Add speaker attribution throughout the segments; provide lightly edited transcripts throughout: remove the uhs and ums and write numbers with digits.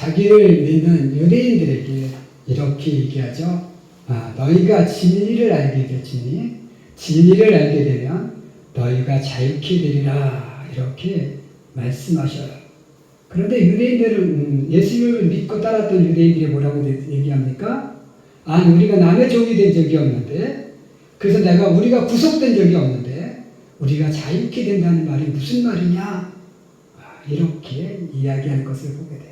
Speaker 1: 자기를 믿는 유대인들에게 이렇게 얘기하죠. 너희가 진리를 알게 되지니 진리를 알게 되면 너희가 자유케 되리라 이렇게 말씀하셔요. 그런데 유대인들은 예수를 믿고 따랐던 유대인들이 뭐라고 얘기합니까? 아니 우리가 남의 종이 된 적이 없는데 그래서 우리가 구속된 적이 없는데 우리가 자유케 된다는 말이 무슨 말이냐? 이렇게 이야기하는 것을 보게 돼요.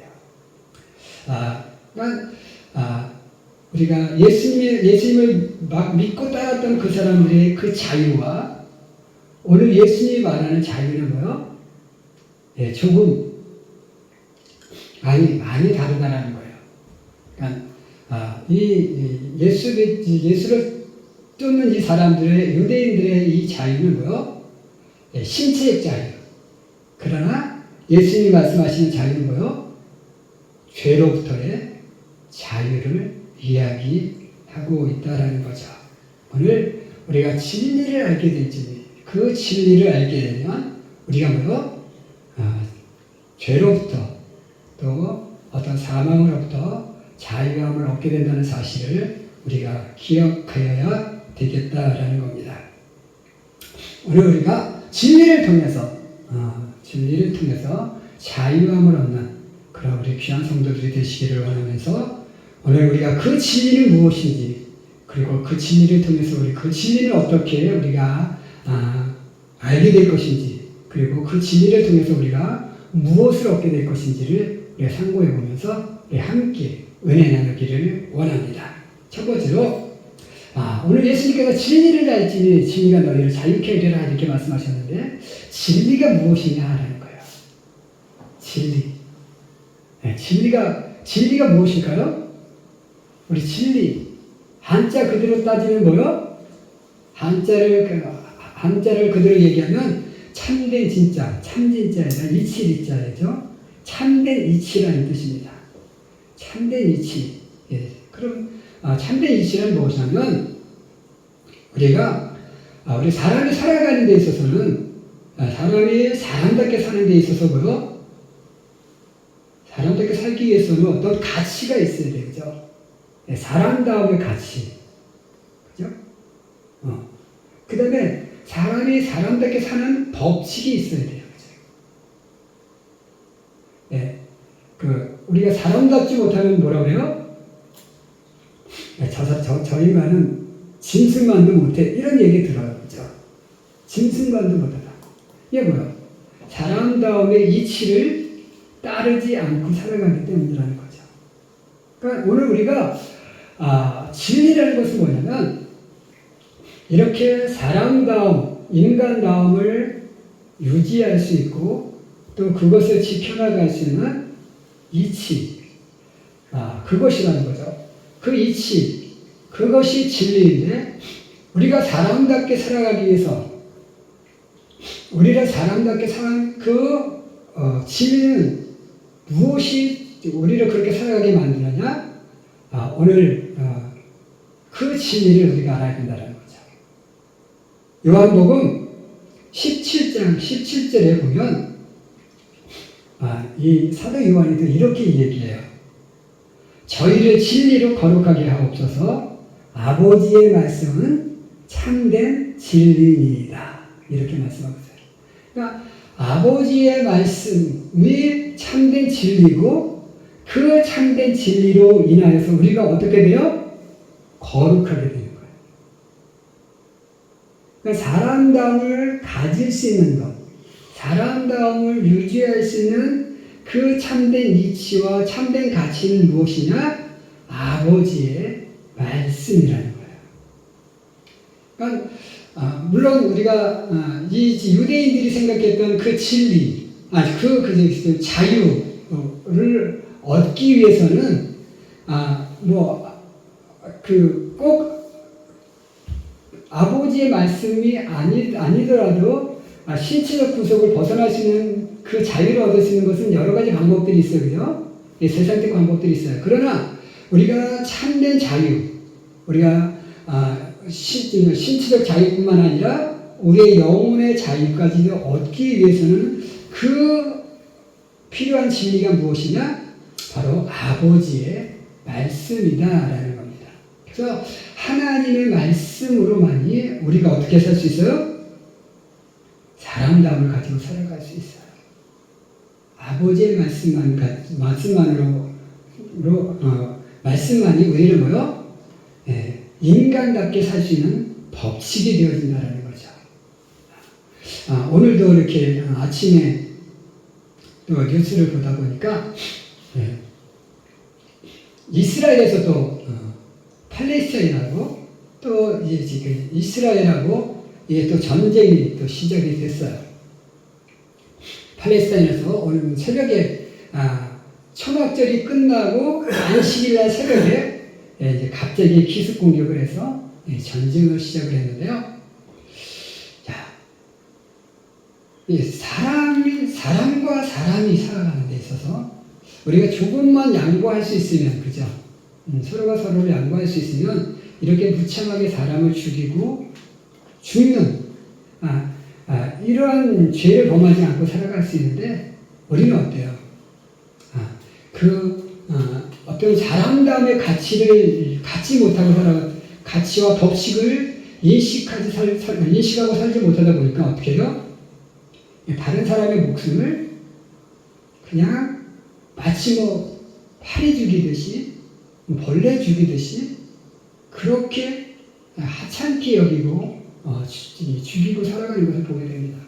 Speaker 1: 우리가 예수님을 막 믿고 따랐던 그 사람들의 그 자유와 오늘 예수님이 말하는 자유는 뭐요? 예, 조금 많이 다르다는 거예요. 그러니까 예수를 쫓는 이 사람들의 유대인들의 이 자유는 뭐요? 예, 신체적 자유. 그러나 예수님이 말씀하시는 자유는 뭐요? 죄로부터의 자유를 이야기하고 있다라는 거죠. 오늘 우리가 진리를 알게 될지 그 진리를 알게 되면 우리가 뭐요? 죄로부터 또 어떤 사망으로부터 자유함을 얻게 된다는 사실을 우리가 기억하여야 되겠다라는 겁니다. 오늘 우리가 진리를 통해서 자유함을 얻는 그런 우리 귀한 성도들이 되시기를 원하면서 오늘 우리가 그 진리는 무엇인지 그리고 그 진리를 통해서 우리 그 진리를 어떻게 우리가 알게 될 것인지 그리고 그 진리를 통해서 우리가 무엇을 얻게 될 것인지를 우리가 상고해 보면서 우리 함께 은혜 나누기를 원합니다. 첫 번째로 오늘 예수님께서 진리를 알지니 진리가 너희를 자유케 하리라 이렇게 말씀하셨는데 진리가 무엇이냐라는 거예요. 진리. 네, 진리가 무엇일까요? 우리 진리. 한자 그대로 따지면 뭐요? 한자를 그대로 얘기하면 참된 진짜, 참진짜이다. 이치리짜이죠. 참된 이치라는 뜻입니다. 참된 이치. 예. 그럼 참된 이치는 무엇이냐면 우리가 우리 사람이 살아가는 데 있어서는 사람이 사람답게 사는 데 있어서 뭐요? 사람답게 살기 위해서는 어떤 가치가 있어야 되죠. 네, 사람다움의 가치. 그죠? 그 다음에 사람이 사람답게 사는 법칙이 있어야 돼요. 네, 우리가 사람답지 못하면 뭐라 그래요? 저 인간은 짐승만도 못해. 이런 얘기 들어요. 그죠? 짐승만도 못하다. 이게 뭐야? 사람다움의 이치를 따르지 않고 살아가기 때문이라는 거죠. 그러니까 오늘 우리가 진리라는 것은 뭐냐면 이렇게 사람다움, 인간다움을 유지할 수 있고 또 그것을 지켜나갈 수 있는 이치, 그것이라는 거죠. 그 이치, 그것이 진리인데 우리가 사람답게 살아가기 위해서 우리가 사람답게 사는 그 진리는 무엇이 우리를 그렇게 살아가게 만드느냐? 오늘 그 진리를 우리가 알아야 된다는 거죠. 요한복음 17장 17절에 보면 이 사도 요한이 또 이렇게 얘기해요. 저희를 진리로 거룩하게 하옵소서. 아버지의 말씀은 참된 진리니이다. 이렇게 말씀하고 있어요. 그러니까 아버지의 말씀이 참된 진리고 그 참된 진리로 인하여서 우리가 어떻게 돼요? 거룩하게 되는 거예요. 그러니까 사람다움을 가질 수 있는 것, 사람다움을 유지할 수 있는 그 참된 이치와 참된 가치는 무엇이냐? 아버지의 말씀이라는 거예요. 그러니까 물론 우리가 이 유대인들이 생각했던 그 진리, 그 자유를 얻기 위해서는 꼭 아버지의 말씀이 아니더라도 신체적 구속을 벗어날 수 있는 그 자유를 얻을 수 있는 것은 여러 가지 방법들이 있어요. 그죠? 세상적 방법들이 있어요. 그러나 우리가 참된 자유, 우리가 신체적 자유뿐만 아니라 우리의 영혼의 자유까지도 얻기 위해서는 그 필요한 진리가 무엇이냐? 바로 아버지의 말씀이다라는 겁니다. 그래서 하나님의 말씀으로만이 우리가 어떻게 살 수 있어요? 사람다움을 가지고 살아갈 수 있어요. 아버지의 말씀만이 우리를 뭐요? 인간답게 살 수 있는 법칙이 되어진다는 거죠. 오늘도 이렇게 아침에 또 뉴스를 보다 보니까 이스라엘에서 또 팔레스타인하고 또 이제 지금 이스라엘하고 이게 또 전쟁이 또 시작이 됐어요. 팔레스타인에서 오늘 새벽에 초막절이 끝나고 안식일날 새벽에 이제 갑자기 기습 공격을 해서 전쟁을 시작을 했는데요. 사람과 사람이 살아가는 데 있어서 우리가 조금만 양보할 수 있으면, 그죠? 서로가 서로를 양보할 수 있으면 이렇게 무참하게 사람을 죽이고 죽는 이러한 죄를 범하지 않고 살아갈 수 있는데 우리는 어때요? 어떤 사람다움의 가치를 갖지 못하고 가치와 법칙을 인식하고 살지 못하다 보니까 어떻게 해요? 다른 사람의 목숨을 그냥 마치 파리 죽이듯이 벌레 죽이듯이 그렇게 하찮게 여기고 죽이고 살아가는 것을 보게 됩니다.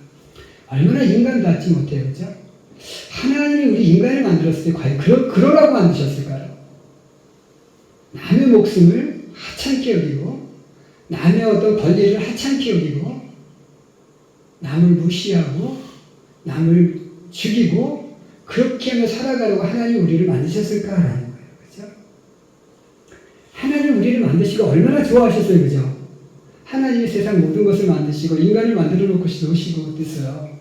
Speaker 1: 얼마나 인간답지 못해요, 그렇죠? 하나님이 우리 인간을 만들었을 때 과연 그러라고 만드셨을까요? 남의 목숨을 하찮게 여기고 남의 어떤 권리를 하찮게 여기고 남을 무시하고 남을 죽이고 그렇게 하며 살아가려고 하나님이 우리를 만드셨을까라는 거예요. 그렇죠? 하나님 우리를 만드시고 얼마나 좋아하셨어요. 그죠? 하나님이 세상 모든 것을 만드시고 인간을 만들어 놓고 놓으시고 그랬어요.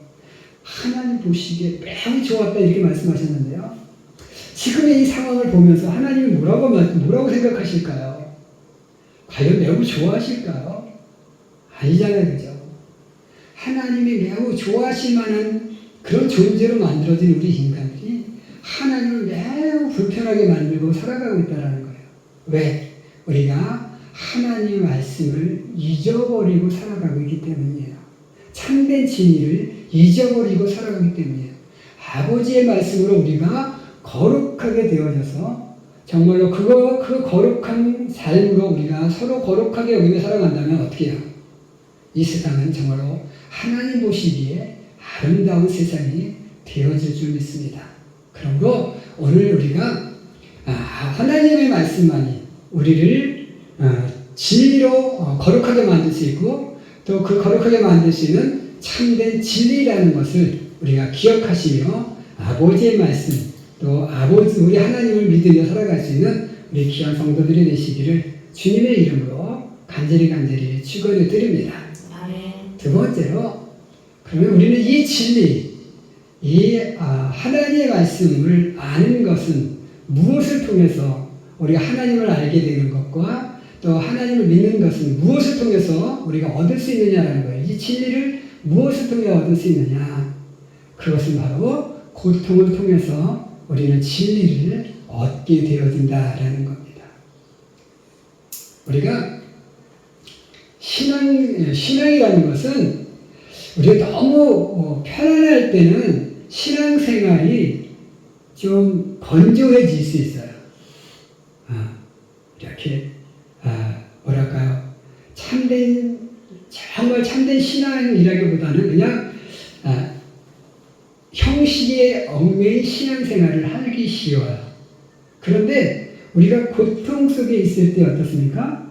Speaker 1: 하나님 보시기에 매우 좋았다 이렇게 말씀하셨는데요. 지금의 이 상황을 보면서 하나님이 뭐라고 생각하실까요? 과연 매우 좋아하실까요? 아니잖아요. 그죠? 하나님이 매우 좋아하실 만한 그런 존재로 만들어진 우리 인간들이 하나님을 매우 불편하게 만들고 살아가고 있다는 거예요. 왜? 우리가 하나님의 말씀을 잊어버리고 살아가고 있기 때문이에요. 참된 진리를 잊어버리고 살아가기 때문이에요. 아버지의 말씀으로 우리가 거룩하게 되어져서 정말로 그 거룩한 삶으로 우리가 서로 거룩하게 여기며 살아간다면 어떻게 해요? 이 세상은 정말로 하나님 보시기에 아름다운 세상이 되어질 줄 믿습니다. 그러므로 오늘 우리가 하나님의 말씀만이 우리를 진리로 거룩하게 만들 수 있고 또 그 거룩하게 만들 수 있는 참된 진리라는 것을 우리가 기억하시며 아버지의 말씀 또 우리 하나님을 믿으며 살아갈 수 있는 우리 귀한 성도들이 되시기를 주님의 이름으로 간절히 축원해 드립니다. 두 번째로 그러면 우리는 이 진리, 하나님의 말씀을 아는 것은 무엇을 통해서 우리가 하나님을 알게 되는 것과 또 하나님을 믿는 것은 무엇을 통해서 우리가 얻을 수 있느냐라는 거예요. 이 진리를 무엇을 통해 얻을 수 있느냐? 그것은 바로 고통을 통해서 우리는 진리를 얻게 되어진다라는 겁니다. 우리가 신앙이라는 것은 우리가 너무 편안할 때는 신앙생활이 좀 건조해질 수 있어요. 이렇게 뭐랄까요? 정말 참된 신앙이라기보다는 그냥 형식에 얽매인 신앙생활을 하기 쉬워요. 그런데 우리가 고통 속에 있을 때 어떻습니까?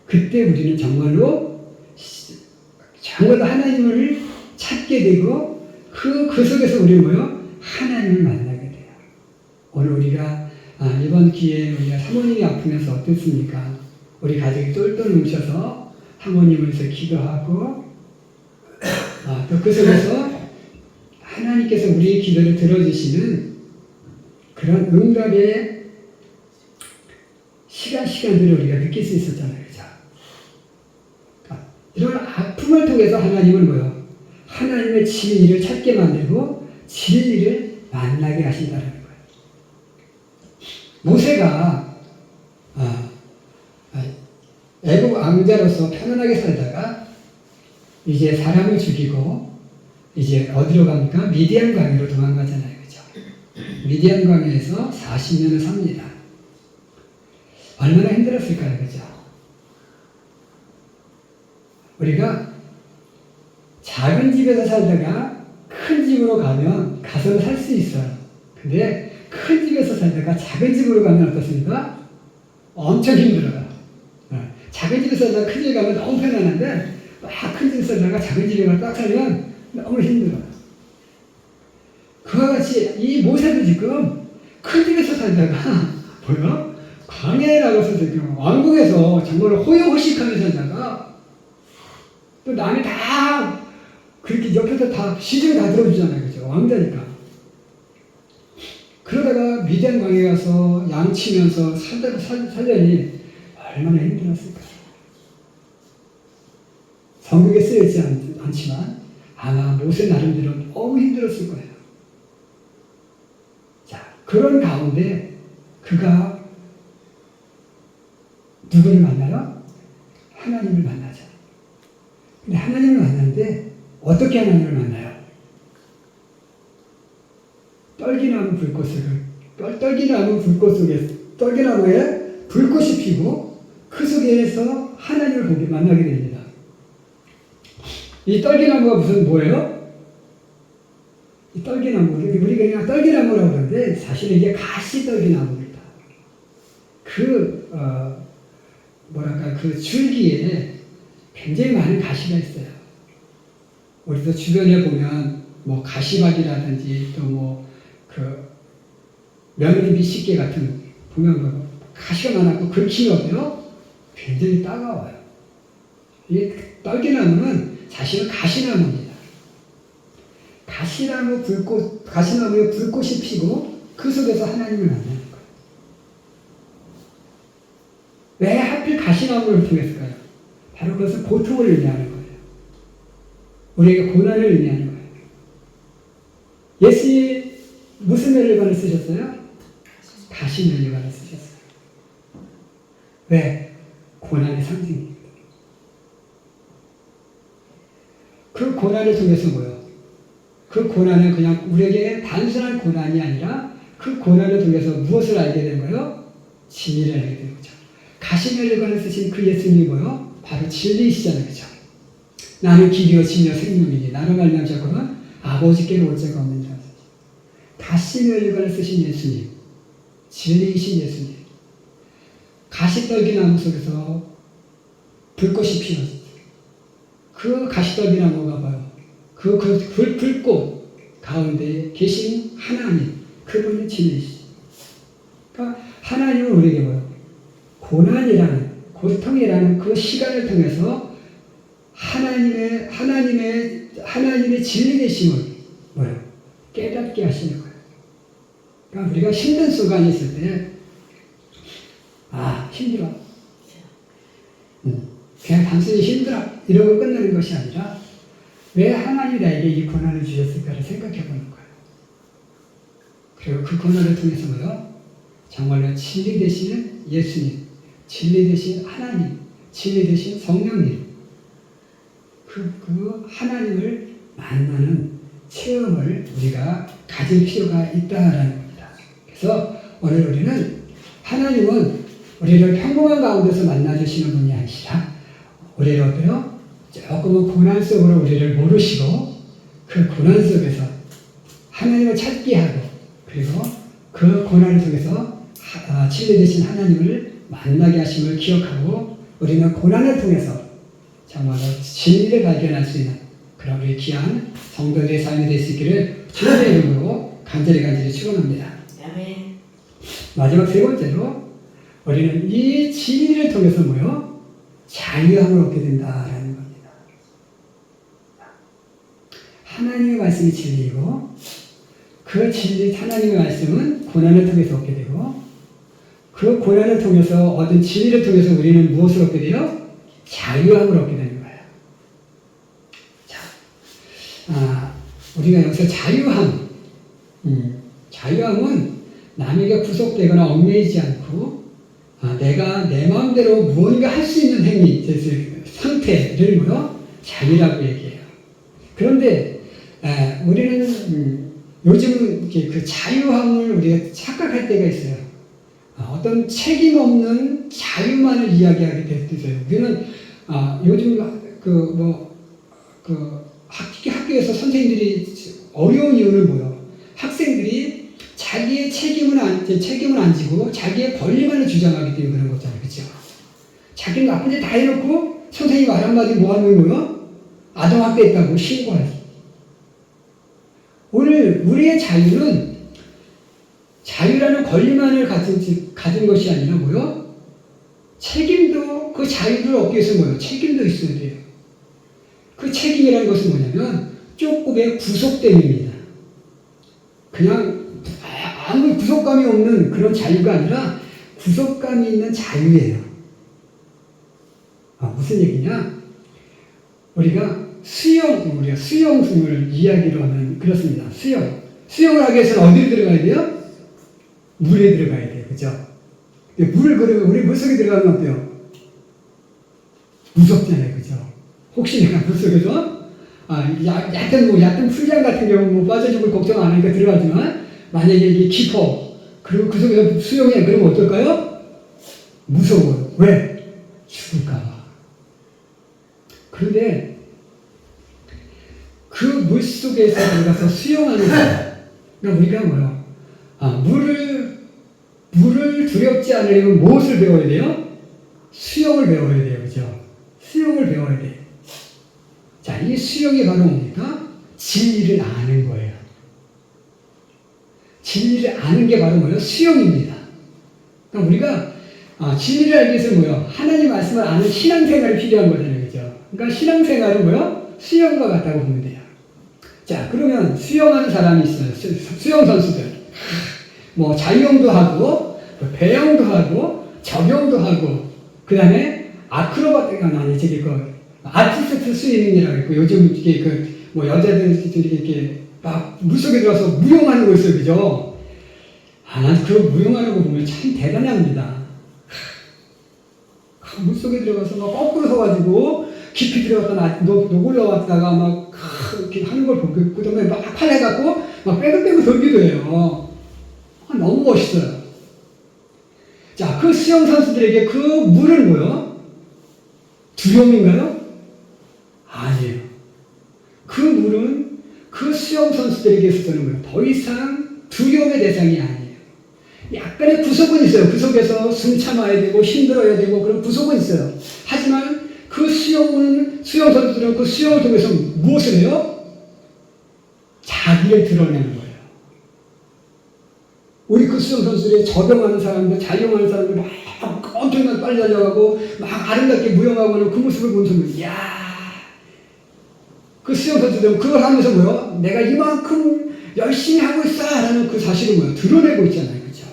Speaker 1: 그때 우리는 정말로 하나님을 찾게 되고 그 속에서 우리는 하나님을 만나게 돼요. 오늘 우리가 이번 기회에 우리가 사모님이 아프면서 어땠습니까? 우리 가족이 똘똘 뭉쳐서 사모님을 위해서 기도하고 또 그 속에서 하나님께서 우리의 기도를 들어주시는 그런 응답의 시간들을 우리가 느낄 수 있었잖아요. 그죠? 이런 아픔을 통해서 하나님은 하나님의 진리를 찾게 만들고 진리를 만나게 하신다는 거예요. 모세가 애국 왕자로서 편안하게 살다가 이제 사람을 죽이고 이제 어디로 갑니까? 미디안 광야로 도망가잖아요. 그죠? 미디안 광야에서 40년을 삽니다. 얼마나 힘들었을까요? 그죠? 우리가 작은 집에서 살다가 큰 집으로 가서 살 수 있어요. 근데 큰 집에서 살다가 작은 집으로 가면 어떻습니까? 엄청 힘들어요. 작은 집에서 살다가 큰 집에 가면 너무 편안한데 막 큰 집에서 살다가 작은 집에 가서 딱 살면 너무 힘들어요. 그와 같이 이 모세도 지금 큰 집에서 살다가 뭐요? 광야에 나가서 지금 왕궁에서 정말 호요호식하며 살다가 또 남이 다 그렇게 옆에서 다 시중에 다 들어주잖아요. 그죠? 왕자니까. 그러다가 미디안 광야에 가서 양치면서 살려니 얼마나 힘들었을까요? 성경에 쓰여있지 않지만 아마 모세 나름대로 너무 힘들었을 거예요. 자, 그런 가운데 그가 누구를 만나요? 하나님을 만나죠. 근데 하나님을 만나는데 어떻게 하나님을 만나요? 떨기나무 불꽃 속에 떨기나무에 불꽃이 피고 그 속에서 하나님을 만나게 됩니다. 이 떨기나무가 뭐예요? 이 떨기나무, 우리가 그냥 떨기나무라고 그러는데 사실은 이게 가시떨기나무입니다. 그 줄기에 굉장히 많은 가시가 있어요. 우리도 주변에 보면 뭐 가시박이라든지 또 며느리 미식개 같은 보면 가시가 많았고 긁히면요 굉장히 따가워요. 이 떨기나무는 사실은 가시나무입니다. 가시나무에 불꽃이 피고 그 속에서 하나님을 만나는 거예요. 왜 하필 가시나무를 통했을까요? 바로 그것은 고통을 의미하는 거예요. 우리에게 고난을 의미하는 거예요. 예수님 무슨 멸류관을 쓰셨어요? 가시 멸류관을 쓰셨어요. 왜? 고난의 상징입니다. 그 고난을 통해서 뭐요? 그 고난은 그냥 우리에게 단순한 고난이 아니라 그 고난을 통해서 무엇을 알게 된 거예요? 진리를 알게 된 거죠. 가시 멸류관을 쓰신 그 예수님이 뭐요? 바로 진리이시잖아요. 그죠? 나는 길이요 진리요 생명이니 나로 말미암아 자꾸는 아버지께로 올 자가 없느니라. 가시 멸류관을 쓰신 예수님, 진리이신 예수님, 가시떨기나무 속에서 불꽃이 피었어요. 그 가시떨기나무가 봐요. 그 불꽃 가운데 계신 하나님, 그분이 진리이시죠. 그러니까 하나님은 우리에게 뭐예요? 고난이라는, 고통이라는 그 시간을 통해서 하나님의 진리 되심을 뭐예요? 깨닫게 하시는 거예요. 그러니까 우리가 힘든 순간이 있을 때, 힘들어. 그냥 단순히 힘들어. 이러고 끝나는 것이 아니라, 왜 하나님이 나에게 이 고난을 주셨을까를 생각해 보는 거예요. 그리고 그 고난을 통해서 뭐요? 정말로 진리 되시는 예수님, 진리 되신 하나님, 진리 되신 성령님, 그 하나님을 만나는 체험을 우리가 가질 필요가 있다라는 겁니다. 그래서 오늘 우리는 하나님은 우리를 평범한 가운데서 만나주시는 분이 아니라 우리를 어때요? 조금은 고난 속으로 우리를 모르시고 그 고난 속에서 하나님을 찾게 하고 그리고 그 고난을 통해서 진리 되신 하나님을 만나게 하심을 기억하고 우리는 고난을 통해서 정말로 진리를 발견할 수 있는 그런 우리 귀한 성도들의 삶이 될 수 있기를 주님의 이름으로 간절히 축원합니다.
Speaker 2: 아멘.
Speaker 1: 마지막 세 번째로 우리는 이 진리를 통해서 뭐요? 자유함을 얻게 된다라는 겁니다. 하나님의 말씀이 진리이고 그 진리 하나님의 말씀은 고난을 통해서 얻게 되고 그 고난을 통해서 얻은 진리를 통해서 우리는 무엇을 얻게 돼요? 자유함을 얻게 되는 거예요. 자, 우리가 여기서 자유함은 남에게 구속되거나 얽매이지 않고 내가 내 마음대로 무언가 할 수 있는 행위, 상태를 뭐요? 자유라고 얘기해요. 그런데 우리는 요즘 그 자유함을 우리가 착각할 때가 있어요. 어떤 책임 없는 자유만을 이야기하게 됐어요. 우리는 요즘 학교에서 선생님들이 어려운 이유는 뭐예요? 학생들이 자기의 책임은 안 지고 자기의 권리만을 주장하기 때문에 그런 거잖아요. 그죠? 자기는 나쁜 짓 다 해놓고 선생님 말 한마디 뭐 하는 거예요? 아동학대했다고 신고하지. 오늘 우리의 자유는 자유라는 권리만을 가진 것이 아니라 뭐요? 책임도, 그 자유를 얻기 위해서 뭐요? 책임도 있어야 돼요. 그 책임이라는 것은 뭐냐면 조금의 구속됨입니다. 그냥 아무 구속감이 없는 그런 자유가 아니라 구속감이 있는 자유예요. 무슨 얘기냐? 우리가 수영을 이야기로 하면 그렇습니다. 수영을 하기 위해서는 어디로 들어가야 돼요? 물에 들어가야 돼요. 그죠? 우리 물속에 들어가면 어때요? 무섭잖아요. 그죠? 혹시 내가 물속에서 얕은 풀장 같은 경우 빠져 죽을 걱정 안 하니까 들어가지만 만약에 이게 깊어. 그리고 그 속에서 수영해. 그러면 어떨까요? 무서워요. 왜? 죽을까봐. 그런데 그 물 속에서 들어가서 수영하는 사람. 그러니까 우리가 뭐요? 물을 두렵지 않으려면 무엇을 배워야 돼요? 수영을 배워야 돼요. 그죠? 수영을 배워야 돼요. 자, 이 수영이 바로 뭡니까? 진리를 아는 거예요. 진리를 아는 게 바로 뭐예요? 수영입니다. 그러니까 우리가 진리를 알기 위해서 뭐예요? 하나님 말씀을 아는 신앙생활이 필요한 거잖아요. 그죠? 그러니까 신앙생활은 뭐예요? 수영과 같다고 보면 돼요. 자, 그러면 수영하는 사람이 있어요. 수영 선수들. 뭐 자유형도 하고, 배영도 하고, 적용도 하고, 그 다음에 아티스트 스위밍이라고 있고, 요즘 이게 여자들이 이렇게 막 물속에 들어가서 무용하는 거 있어요. 그죠? 난 그 무용하는 거 보면 참 대단합니다. 물속에 들어가서 막 거꾸로 서가지고, 깊이 들어갔다 올라왔다가 막 이렇게 하는 걸 보고, 그 다음에 막 팔해갖고, 막 빼고 돌기도 해요. 너무 멋있어요. 자, 그 수영 선수들에게 그 물은 뭐요? 두려움인가요? 아니에요. 그 물은 그 수영 선수들에게 있어서는 뭐예요? 더 이상 두려움의 대상이 아니에요. 약간의 구속은 있어요. 그 속에서 숨 참아야 되고 힘들어야 되고 그런 구속은 있어요. 하지만 그 수영 선수들은 그 수영을 통해서 무엇을 해요? 자기를 드러내는 거예요. 우리 그 수영 선수들이 저병하는 사람들, 자유형하는 사람들 막 엄청나게 빨리 달려가고 막 아름답게 무용하고 그 모습을 보는 순간, 이야, 그 수영 선수들은 그걸 하면서 뭐요? 내가 이만큼 열심히 하고 있어! 라는 그 사실을 뭐요? 드러내고 있잖아요. 그죠?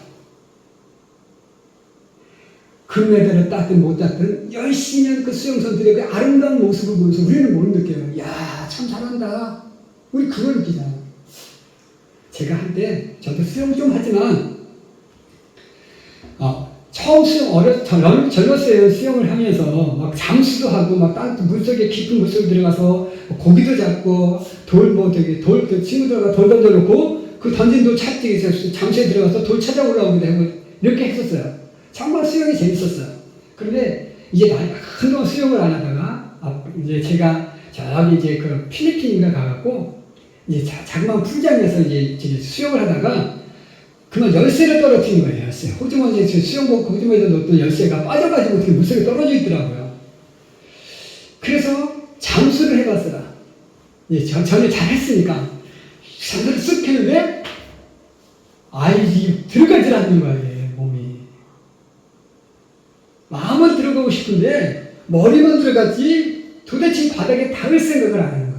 Speaker 1: 금메달을 땄든 못 땄든 열심히 한 그 수영 선수들의 그 아름다운 모습을 보면서 우리는 뭘 느껴요? 이야, 참 잘한다. 우리 그걸 느끼잖아요. 제가 한때 저도 수영 좀 하지만 처음 젊었어요. 수영을 하면서 막 잠수도 하고 막 물속에 깊은 물속에 들어가서 고기도 잡고 돌 친구들과 돌 던져놓고 그 던진 돌 찾기 위해서 잠수에 들어가서 돌 찾아 올라오기도 하고 이렇게 했었어요. 정말 수영이 재밌었어요. 그런데 이제 한동안 수영을 안 하다가 이제 제가 저기 이제 그 필리핀인가 가갖고 이제 자그마한 풀장에서 이제 수영을 하다가 그만 열쇠를 떨어뜨린 거예요. 열쇠. 호주머니에 수영복 호주머니에 넣었던 열쇠가 빠져가지고 어떻게 물속에 떨어져 있더라고요. 그래서 잠수를 해봤어요. 전에 잘했으니까 잠수를 쓱 했는데 들어가질 않는 거예요. 몸이. 마음은 들어가고 싶은데 머리만 들어갔지 도대체 바닥에 닿을 생각을 안 하는 거예요.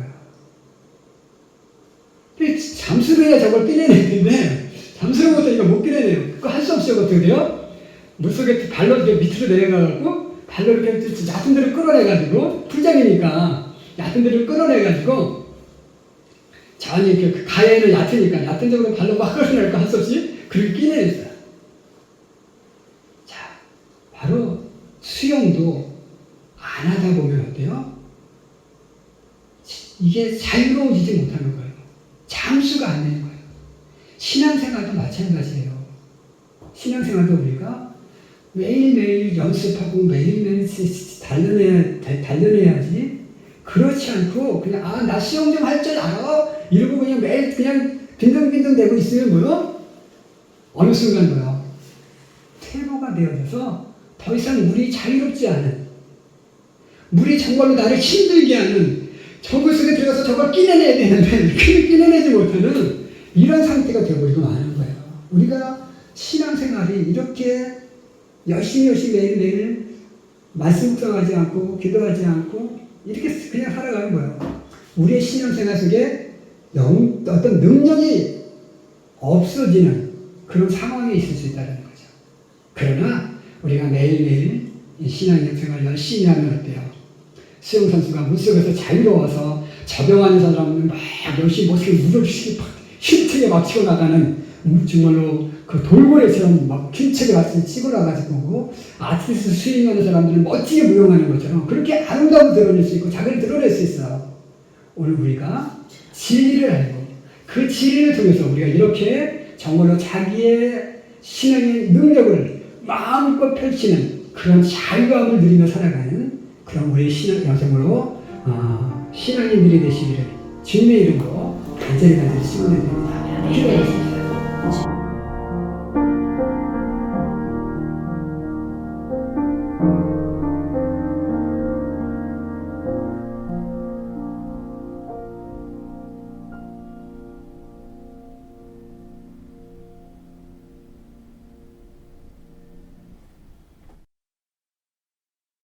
Speaker 1: 잠수를 해야 저걸 꺼내낼 텐데 잠수를 못하니까 못 꺼내네요. 그거 할 수 없이 어떻게 돼요? 물속에 발로 밑으로 내려가고 발로 이렇게 얕은 데를 끌어내가지고 풀장이니까 얕은 데를 끌어내가지고 자연히 이렇게 가해는 얕으니까 얕은 데로 발로 막 끌어낼 거 할 수 없이 그를 끼내렸어요. 자, 바로 수용도 안 하다 보면 어때요? 이게 자유로워지지 못하는 거예요. 잠수가 안 되는 거예요. 신앙생활도 마찬가지예요. 신앙생활도 우리가 매일매일 연습하고 매일매일 단련해야지. 그렇지 않고 그냥 나 수영 좀 할 줄 알아? 이러고 그냥 매일 그냥 빈둥빈둥 대고 있으면 뭐요? 어느 순간 뭐요? 퇴보가 되어져서 더 이상 물이 자유롭지 않은, 물이 정말로 나를 힘들게 하는, 저물 속에 들어가서 저걸 끼내내야 되는데 끼내내지 못하는 이런 상태가 되어버리고 마는 거예요. 우리가 신앙생활이 이렇게 열심히 매일매일 말씀 묵상하지 않고 기도하지 않고 이렇게 그냥 살아가는 거예요. 우리의 신앙생활 속에 어떤 능력이 없어지는 그런 상황에 있을 수 있다는 거죠. 그러나 우리가 매일매일 신앙생활 열심히 하면 어때요? 수영선수가 물속에서 자유로워서 적용하는 사람은 막 열심히 멋지게 물을 힘차게 막 치고 나가는 정말로 그 돌고래처럼 막 힘차게 같이 치고 나가지고 아티스트 스윙하는 사람들은 멋지게 무용하는 것처럼 그렇게 아름다움을 드러낼 수 있고 자기를 드러낼 수 있어요. 오늘 우리가 진리를 알고 그 진리를 통해서 우리가 이렇게 정말로 자기의 신앙의 능력을 마음껏 펼치는 그런 자유함을 누리며 살아가는 그런 우리의 신앙 여성으로 신앙인들이 되시기를 주님의 이름으로 간절히 축원드립니다. 기도하겠습니다.